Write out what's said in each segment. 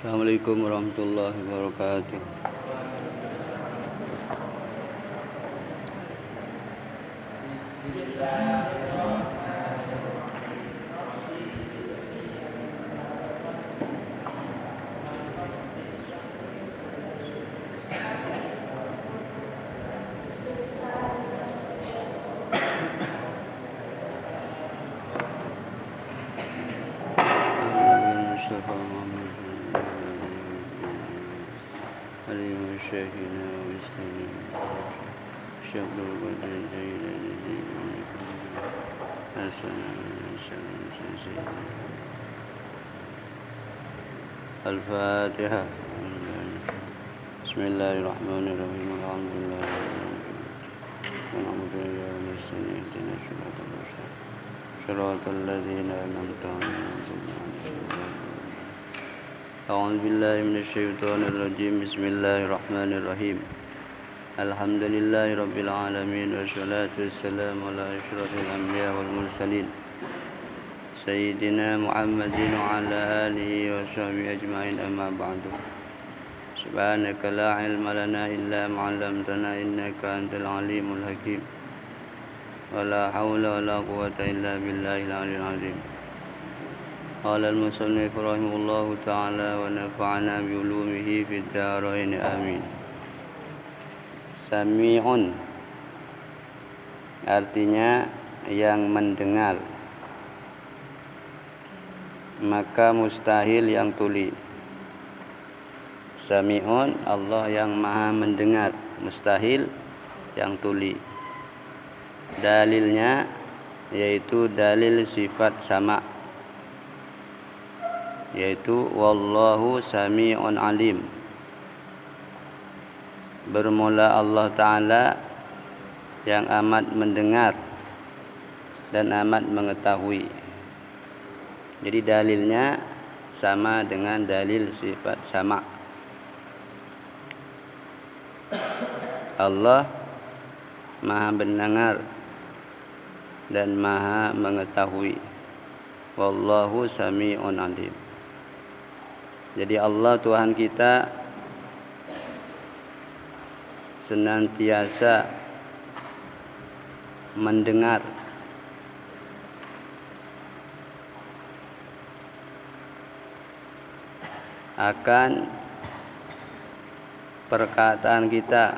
Assalamualaikum warahmatullahi wabarakatuh. Mustafa Muhammad Ali Musyahina wa Istani Syabdul Qadir Jailani Hasan Al-Fatihah. Bismillahirrahmanirrahim. Alhamdulillah. Shiratal ladzina an'amta 'alaihim. A'udzu billahi minasyaitonir rajim. Bismillahirrahmanirrahim. Alhamdulillahirabbil alamin wassalatu wassalamu ala asyrafil anbiya wal mursalin sayyidina Muhammadin wa ala alihi wa sahbihi ajma'in, amma ba'du. Subhanaka la ilma lana illa ma 'allamtana innaka antal alimul hakim. Wala haula wala quwwata illa billahil aliyyil azim. Qala al-musannif rahimahullahu ta'ala wa nafa'ana bi ulumihi fid dharain amin. Sami'un artinya yang mendengar, maka mustahil yang tuli. Sami'un Allah yang maha mendengar, mustahil yang tuli. Dalilnya yaitu dalil sifat sama, yaitu wallahu sami'un alim. Bermula Allah Ta'ala yang amat mendengar dan amat mengetahui. Jadi dalilnya sama dengan dalil sifat sama. Allah maha mendengar dan maha mengetahui. Wallahu sami'un alim. Jadi Allah Tuhan kita senantiasa mendengar akan perkataan kita,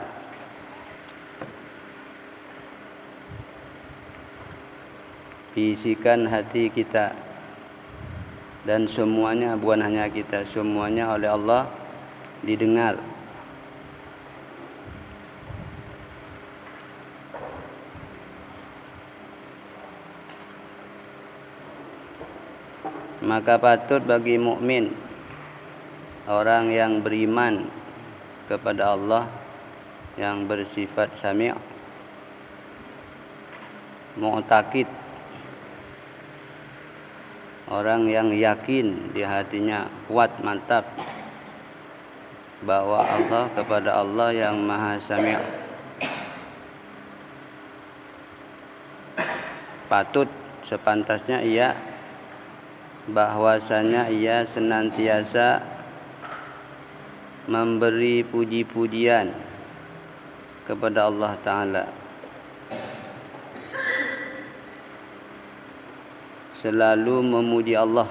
bisikan hati kita, dan semuanya, bukan hanya kita, semuanya oleh Allah didengar. Maka patut bagi mukmin, orang yang beriman kepada Allah, yang bersifat sami', mu'taqid, orang yang yakin di hatinya, kuat, mantap bahwa Allah, kepada Allah yang maha sami', patut sepantasnya ia, bahwasanya ia senantiasa memberi puji-pujian kepada Allah Ta'ala, selalu memuji Allah,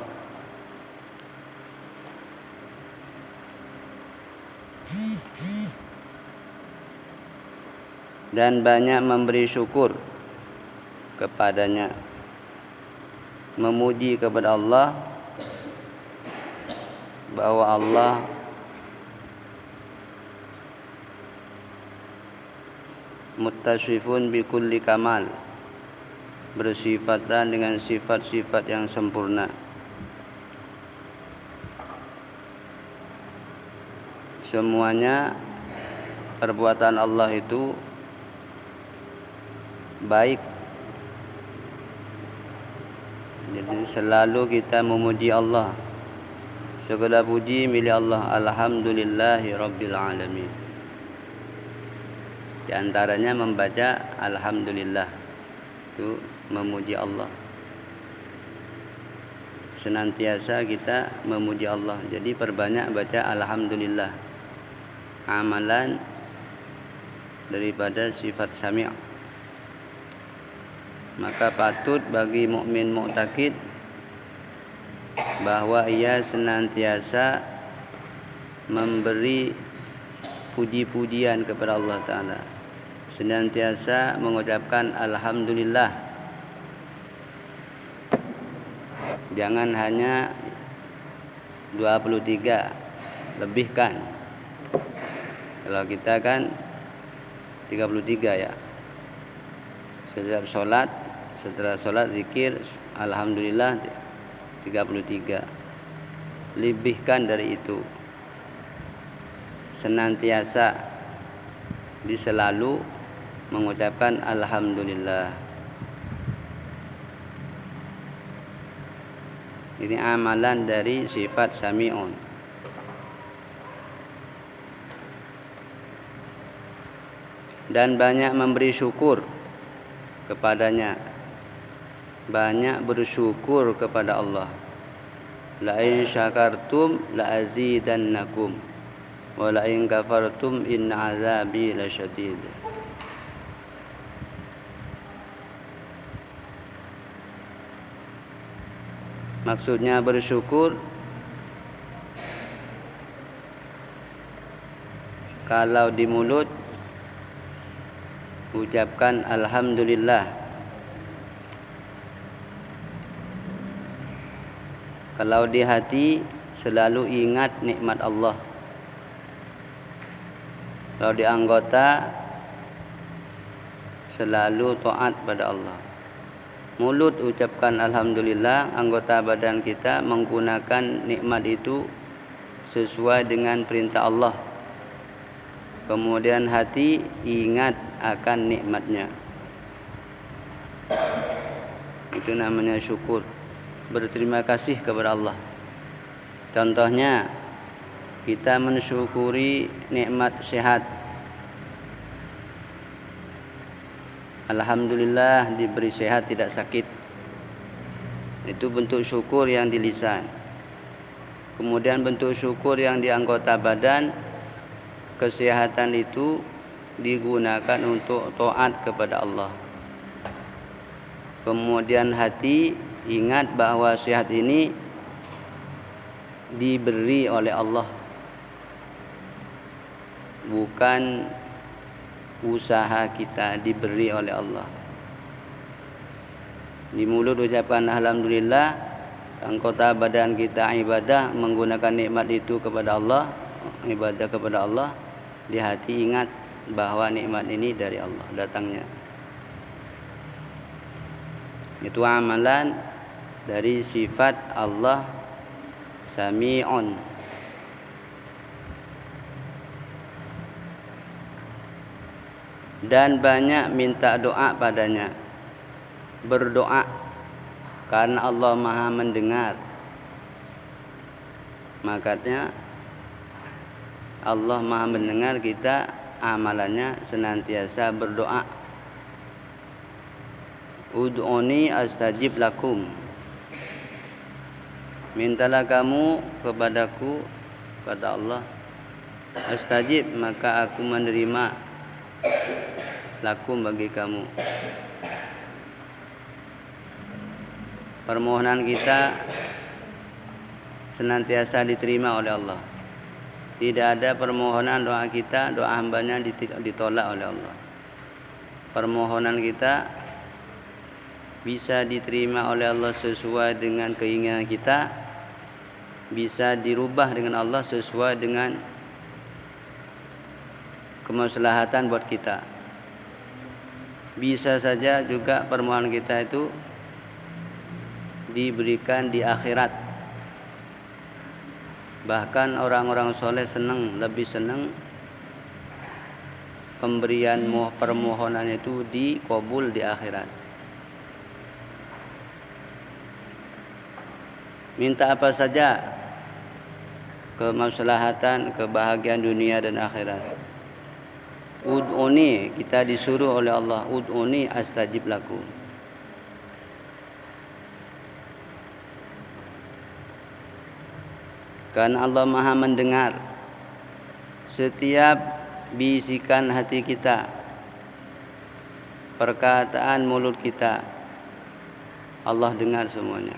dan banyak memberi syukur kepadanya. Memuji kepada Allah bahwa Allah muttasifun bi kulli kamal, bersifatan dengan sifat-sifat yang sempurna. Semuanya perbuatan Allah itu baik. Jadi selalu kita memuji Allah. Segala puji milik Allah. Alhamdulillahi rabbil alamin. Di antaranya membaca alhamdulillah, itu memuji Allah. senantiasa kita memuji Allah. Jadi perbanyak baca alhamdulillah, amalan daripada sifat sami'. Maka patut bagi mukmin mu'taqid bahwa ia senantiasa memberi puji-pujian kepada Allah Ta'ala, senantiasa mengucapkan alhamdulillah. Jangan hanya 23, lebihkan. Kalau kita kan 33 ya. Setiap sholat, setelah sholat zikir alhamdulillah 33. Lebihkan dari itu. Senantiasa selalu mengucapkan alhamdulillah. Ini amalan dari sifat sami'un. Dan banyak memberi syukur kepadanya, banyak bersyukur kepada Allah. La in syakartum la azidannakum wa la in kafartum inna azabi lasyadid. Maksudnya bersyukur kalau di mulut ucapkan alhamdulillah, kalau di hati selalu ingat nikmat Allah, kalau di anggota selalu taat pada Allah. Mulut ucapkan alhamdulillah, anggota badan kita menggunakan nikmat itu sesuai dengan perintah Allah. Kemudian hati ingat akan nikmatnya. Itu namanya syukur, berterima kasih kepada Allah. Contohnya kita mensyukuri nikmat sehat. Alhamdulillah diberi sehat, tidak sakit. Itu bentuk syukur yang di lisan. Kemudian bentuk syukur yang di anggota badan, kesehatan itu digunakan untuk taat kepada Allah. Kemudian hati ingat bahwa sehat ini diberi oleh Allah, bukan usaha kita, diberi oleh Allah. Di mulut ucapkan alhamdulillah, anggota badan kita ibadah menggunakan nikmat itu kepada Allah, ibadah kepada Allah. Di hati ingat bahwa nikmat ini dari Allah datangnya. Itu amalan dari sifat Allah Sami'un. Dan banyak minta doa padanya, berdoa, karena Allah Maha mendengar. Makanya Allah Maha mendengar kita, amalannya senantiasa berdoa. Ud'uni astajib lakum. Mintalah kamu kepadaku, kata Allah, astajib, maka aku menerima lakum, bagi kamu. Permohonan kita senantiasa diterima oleh Allah. Tidak ada permohonan doa kita, doa hambanya ditolak oleh Allah. Permohonan kita bisa diterima oleh Allah sesuai dengan keinginan kita, bisa dirubah dengan Allah sesuai dengan kemaslahatan buat kita. Bisa saja juga permohonan kita itu diberikan di akhirat. Bahkan orang-orang soleh lebih senang pemberian permohonan itu dikabul di akhirat. Minta apa saja, kemaslahatan, kebahagiaan dunia dan akhirat. Ud'uni, kita disuruh oleh Allah, ud'uni astajib lakum. Karena Allah Maha mendengar setiap bisikan hati kita, perkataan mulut kita. Allah dengar semuanya.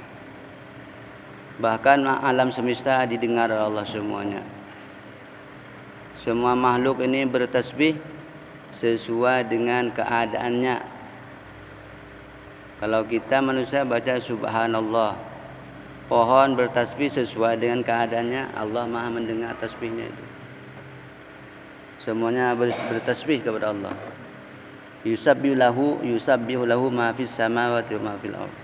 Bahkan alam semesta didengar oleh Allah semuanya. Semua makhluk ini bertasbih sesuai dengan keadaannya. Kalau kita manusia baca subhanallah, pohon bertasbih sesuai dengan keadaannya. Allah Maha mendengar tasbihnya itu. Semuanya bertasbih kepada Allah. Yusabbihu lahu ma fis samawati wa ma fil ardh.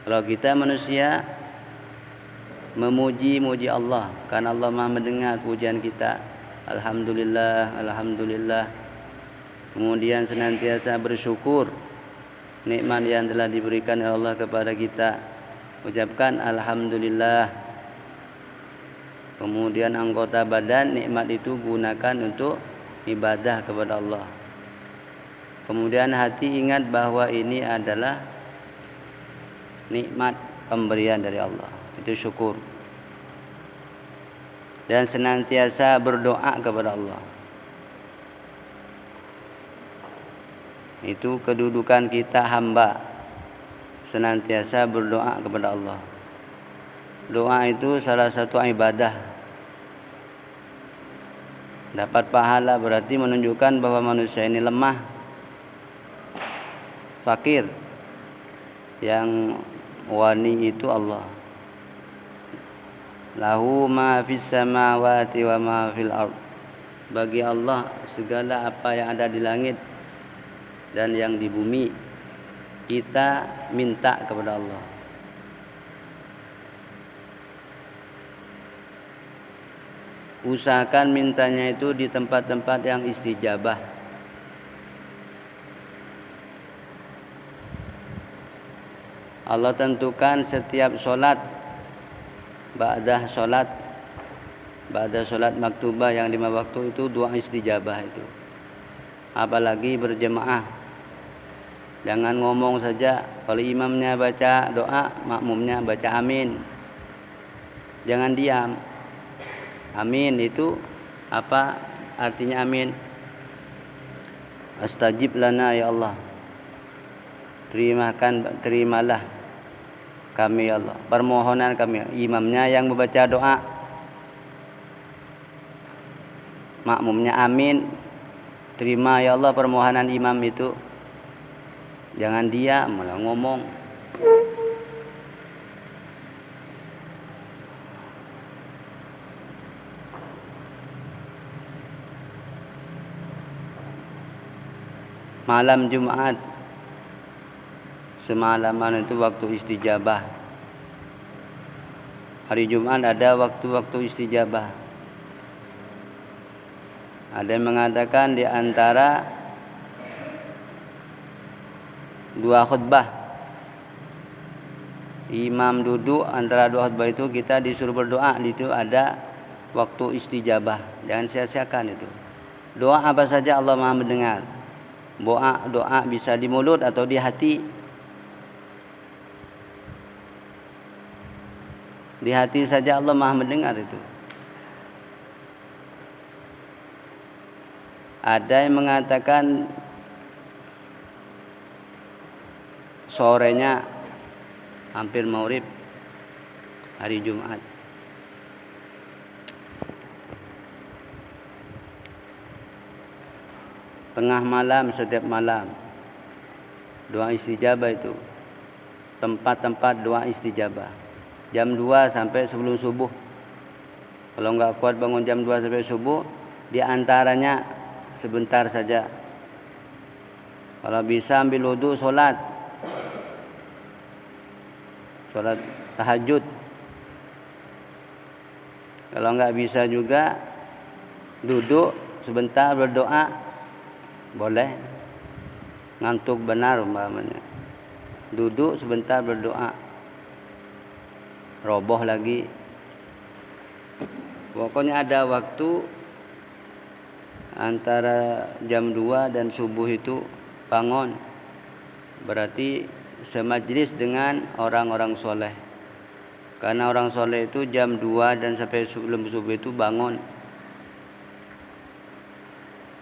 Kalau kita manusia memuji Allah, karena Allah Maha mendengar pujian kita. Alhamdulillah, alhamdulillah. Kemudian senantiasa bersyukur nikmat yang telah diberikan oleh Allah kepada kita. Ucapkan alhamdulillah. Kemudian anggota badan nikmat itu gunakan untuk ibadah kepada Allah. Kemudian hati ingat bahwa ini adalah nikmat pemberian dari Allah. Itu syukur. Dan senantiasa berdoa kepada Allah. Itu kedudukan kita hamba, senantiasa berdoa kepada Allah. Doa itu salah satu ibadah. Dapat pahala berarti menunjukkan bahwa manusia ini lemah, fakir. Yang wani itu Allah. Lahu ma fis samawati wa ma fil ardh. Bagi Allah segala apa yang ada di langit dan yang di bumi. Kita minta kepada Allah. Usahakan mintanya itu di tempat-tempat yang istijabah. Allah tentukan setiap solat, ba'da solat maktubah yang 5 waktu itu doa istijabah itu. Apalagi berjemaah. Jangan ngomong saja. Kalau imamnya baca doa, makmumnya baca amin. Jangan diam. Amin itu apa artinya amin? Astajib lana ya Allah. Terimalah kami ya Allah. Permohonan kami. Imamnya yang membaca doa, makmumnya amin. Terima ya Allah permohonan imam itu. Jangan diam malah ngomong. Malam Jumat semalaman itu waktu istijabah. Hari Jumat ada waktu-waktu istijabah. Ada yang mengatakan di antara 2 khutbah, imam duduk antara 2 khutbah itu kita disuruh berdoa. Itu ada waktu istijabah. Jangan sia-siakan itu. Doa apa saja Allah Maha mendengar. Doa bisa di mulut atau di hati. Di hati saja Allah Maha mendengar itu. Ada yang mengatakan sorenya hampir maghrib hari Jumat. Tengah malam setiap malam doa istijabah itu. Tempat-tempat doa istijabah. Jam 2 sampai sebelum subuh. Kalau enggak kuat bangun jam 2 sampai subuh, di antaranya sebentar saja. Kalau bisa ambil wudu, solat tahajud. Kalau enggak bisa juga duduk sebentar berdoa. Boleh. Ngantuk benar umpamanya. Duduk sebentar berdoa. Roboh lagi. Pokoknya ada waktu antara jam 2 dan subuh itu bangun. Berarti semajlis dengan orang-orang soleh. Karena orang soleh itu jam 2 dan sampai sebelum subuh itu bangun.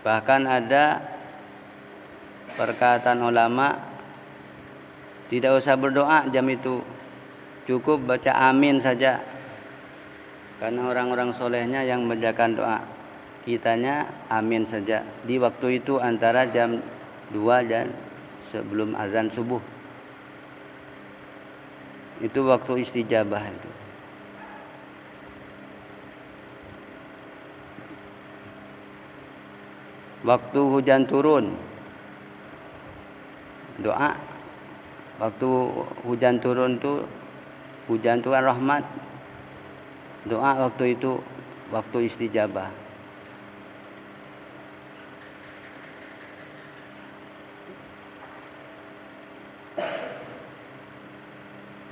Bahkan ada perkataan ulama, tidak usah berdoa jam itu, cukup baca amin saja. Karena orang-orang solehnya yang menjalankan doa, kitanya amin saja di waktu itu antara jam 2 dan sebelum azan subuh. Itu waktu istijabah itu. Waktu hujan turun, doa. Waktu hujan turun tuh, hujan Tuhan rahmat. Doa waktu itu, waktu istijabah.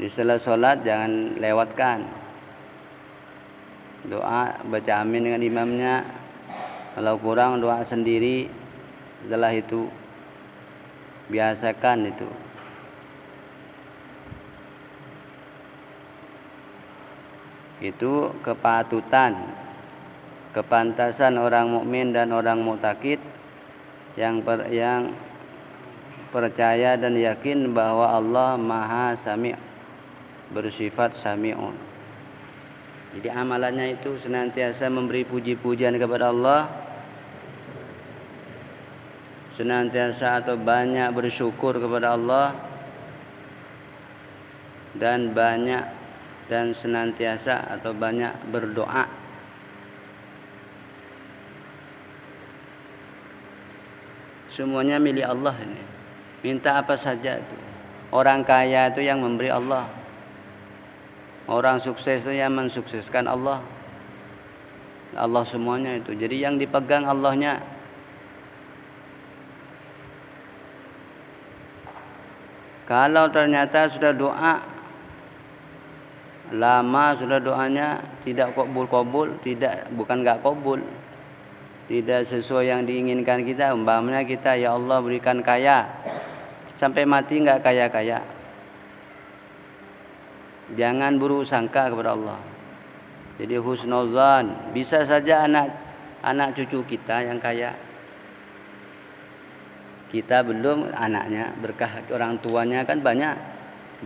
Di setelah sholat jangan lewatkan doa, baca amin dengan imamnya. Kalau kurang doa sendiri. Setelah itu biasakan itu. Itu kepatutan, kepantasan orang mukmin dan orang mu'taqid yang percaya dan yakin bahwa Allah Maha Sami', bersifat Sami'un. Jadi amalannya itu senantiasa memberi puji-pujian kepada Allah, senantiasa atau banyak bersyukur kepada Allah, dan senantiasa atau banyak berdoa. Semuanya milik Allah ini. Minta apa saja itu. Orang kaya itu yang memberi Allah. Orang sukses itu yang mensukseskan Allah. Allah semuanya itu. Jadi yang dipegang Allahnya. Kalau ternyata sudah doa lama, sudah doanya tidak kabul, bukan enggak kabul, tidak sesuai yang diinginkan kita. Umpamanya kita, ya Allah berikan kaya, sampai mati enggak kaya-kaya. Jangan buruk sangka kepada Allah. Jadi husnuzan, bisa saja anak cucu kita yang kaya. Kita belum, anaknya berkah orang tuanya kan banyak.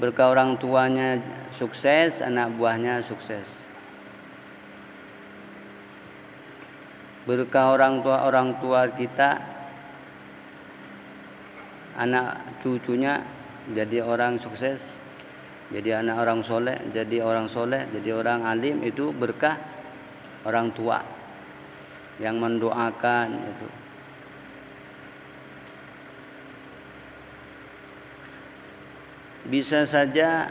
Berkah orang tuanya sukses, anak buahnya sukses. Berkah orang tua kita, anak cucunya jadi orang sukses, jadi anak orang soleh, jadi orang alim. Itu berkah orang tua yang mendoakan itu. Bisa saja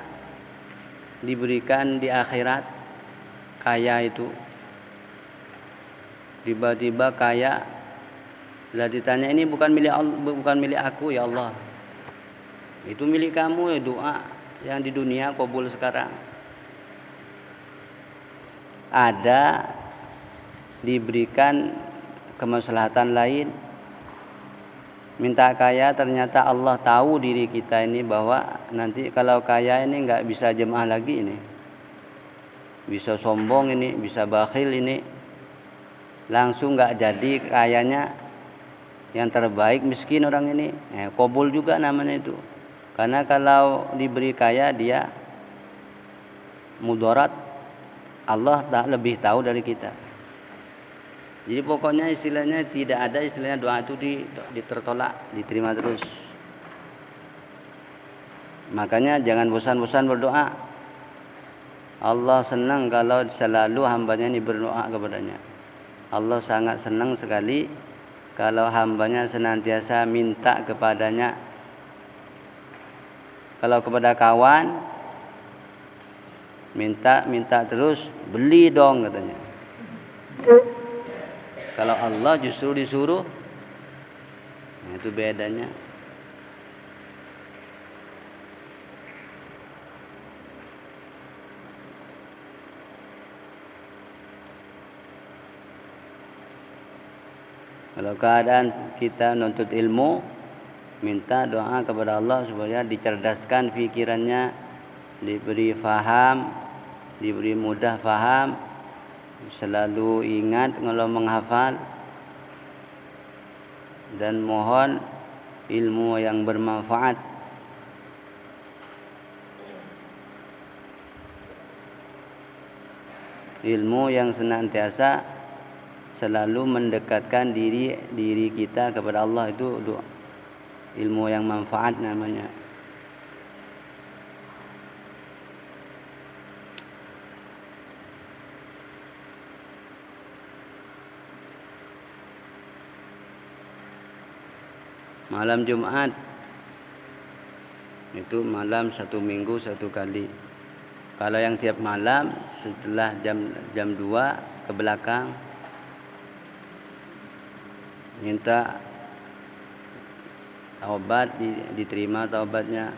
diberikan di akhirat kaya itu. Tiba-tiba kaya, lah ditanya, ini bukan milik aku ya Allah. Itu milik kamu ya, doa yang di dunia kabul sekarang. Ada diberikan kemaslahatan lain. Minta kaya, ternyata Allah tahu diri kita ini bahwa nanti kalau kaya ini enggak bisa jemaah lagi ini. Bisa sombong ini, bisa bakhil ini. Langsung enggak jadi kayanya, yang terbaik miskin orang ini. Kabul juga namanya itu. Karena kalau diberi kaya dia mudarat, Allah tak lebih tahu dari kita. Jadi pokoknya istilahnya tidak ada istilahnya doa itu ditertolak, diterima terus. Makanya jangan bosan-bosan berdoa. Allah senang kalau selalu hambanya ini berdoa kepadanya. Allah sangat senang sekali kalau hambanya senantiasa minta kepadanya. Kalau kepada kawan minta terus, beli dong katanya. Kalau Allah justru disuruh, nah itu bedanya. Kalau keadaan kita nuntut ilmu, minta doa kepada Allah supaya dicerdaskan pikirannya, diberi faham, diberi mudah faham, selalu ingat kalau menghafal, dan mohon ilmu yang bermanfaat. Ilmu yang senantiasa selalu mendekatkan diri kita kepada Allah, itu ilmu yang manfaat namanya. Malam Jumat itu malam 1 minggu 1 kali. Kalau yang tiap malam setelah jam 2 ke belakang, minta taubat, diterima taubatnya,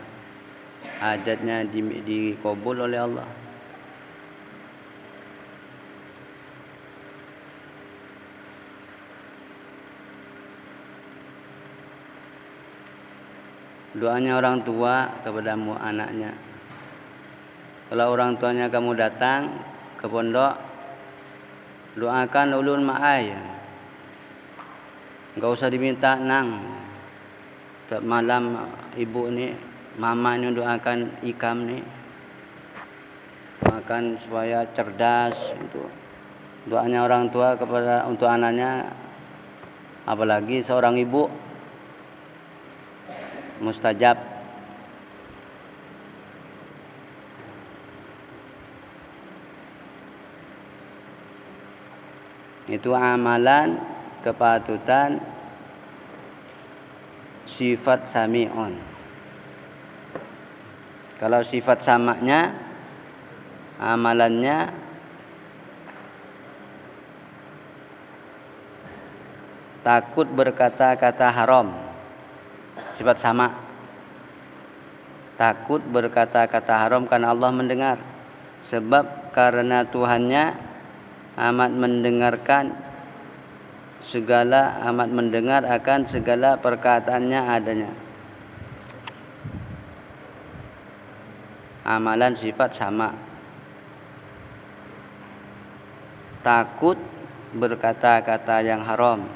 hajatnya dikabul oleh Allah. Doanya orang tua kepada anaknya. Kalau orang tuanya kamu datang ke pondok, doakan ulun ma'ai. Enggak usah diminta nang. Setiap malam ibu ni, mama ni doakan ikam ni, doakan supaya cerdas itu. Doanya orang tua untuk anaknya, apalagi seorang ibu, mustajab. Itu amalan kepatutan sifat sami'un. Kalau sifat samaknya, amalannya takut berkata-kata haram. Sifat sama, takut berkata-kata haram karena Allah mendengar. Sebab karena Tuhannya amat mendengarkan amat mendengar akan segala perkataannya adanya. Amalan sifat sama, takut berkata-kata yang haram.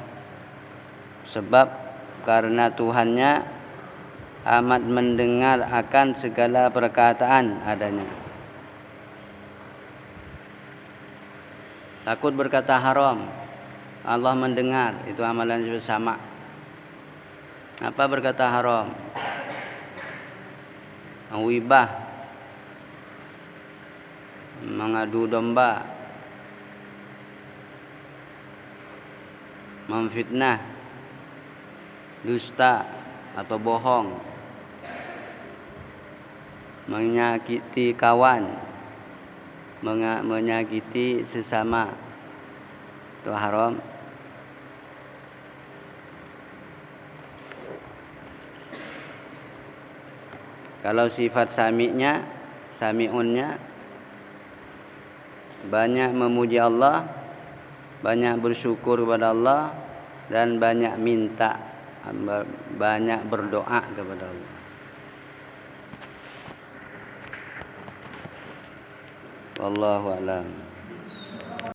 Sebab karena Tuhannya amat mendengar akan segala perkataan adanya. Takut berkata haram, Allah mendengar, itu amalan sama. Apa berkata haram? Ghibah, mengadu domba, memfitnah, dusta atau bohong, menyakiti kawan, menyakiti sesama, itu haram. Kalau sifat sami'unnya banyak memuji Allah, banyak bersyukur kepada Allah, dan banyak minta, banyak berdoa kepada Allah. Wallahu a'lam.